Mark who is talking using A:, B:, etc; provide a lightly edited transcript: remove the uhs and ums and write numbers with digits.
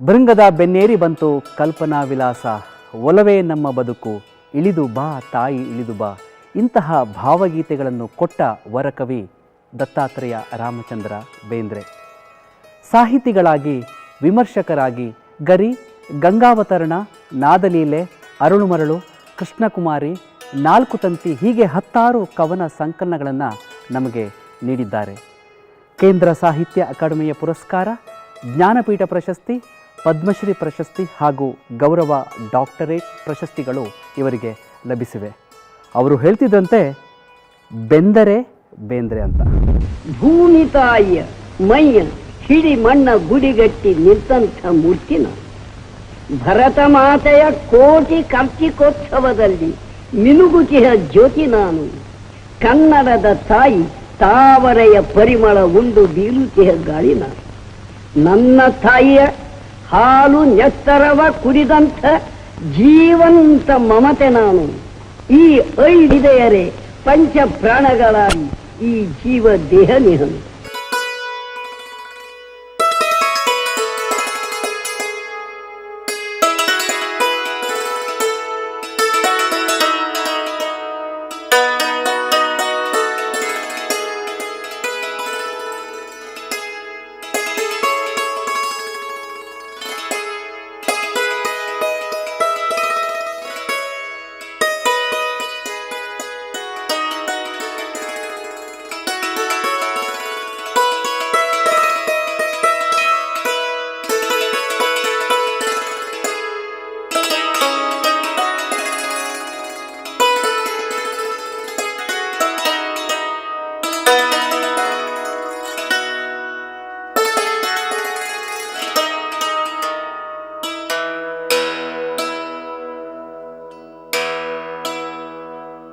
A: ಭೃಂಗದ ಬೆನ್ನೇರಿ ಬಂತು ಕಲ್ಪನಾ ವಿಲಾಸ, ಒಲವೇ ನಮ್ಮ ಬದುಕು, ಇಳಿದು ಬಾ ತಾಯಿ ಇಳಿದು ಬಾ. ಇಂತಹ ಭಾವಗೀತೆಗಳನ್ನು ಕೊಟ್ಟ ವರಕವಿ ದತ್ತಾತ್ರೇಯ ರಾಮಚಂದ್ರ ಬೇಂದ್ರೆ. ಸಾಹಿತಿಗಳಾಗಿ, ವಿಮರ್ಶಕರಾಗಿ ಗರಿ, ಗಂಗಾವತರಣ, ನಾದಲೀಲೆ, ಅರುಳುಮರಳು, ಕೃಷ್ಣಕುಮಾರಿ, ನಾಲ್ಕು ತಂತಿ ಹೀಗೆ 10 ಕವನ ಸಂಕಲನಗಳನ್ನು ನಮಗೆ ನೀಡಿದ್ದಾರೆ. ಕೇಂದ್ರ ಸಾಹಿತ್ಯ ಅಕಾಡೆಮಿಯ ಪುರಸ್ಕಾರ, ಜ್ಞಾನಪೀಠ ಪ್ರಶಸ್ತಿ, ಪದ್ಮಶ್ರೀ ಪ್ರಶಸ್ತಿ ಹಾಗೂ ಗೌರವ ಡಾಕ್ಟರೇಟ್ ಪ್ರಶಸ್ತಿಗಳು ಇವರಿಗೆ ಲಭಿಸಿವೆ. ಅವರು ಹೇಳ್ತಿದ್ದಂತೆ ಬೆಂದರೆ ಬೇಂದ್ರೆ ಅಂತ.
B: ಭೂಮಿ ತಾಯಿಯ ಮೈಯ ಹಿಡಿ ಮಣ್ಣ ಗುಡಿಗಟ್ಟಿ ನಿಂತಂಥ ಮೂರ್ತಿನ, ಭರತ ಮಾತೆಯ ಕೋಟಿ ಕಾರ್ತಿಕೋತ್ಸವದಲ್ಲಿ ಮಿನುಗುತಿಯ ಜ್ಯೋತಿ ನಾನು, ಕನ್ನಡದ ತಾಯಿ ತಾವರೆಯ ಪರಿಮಳ ಉಂಡು ಬೀಳುತಿಯ ಗಾಳಿ ನಾನು, ನನ್ನ ತಾಯಿಯ ಹಾಲು ನೆತ್ತರವ ಕುಡಿದಂಥ ಜೀವಂತ ಮಮತೆ ನಾನು, ಈ 5 ಹೃದಯರೇ ಪಂಚ ಪ್ರಾಣಗಳಾಗಿ ಈ ಜೀವ ದೇಹ ನಿಹನು.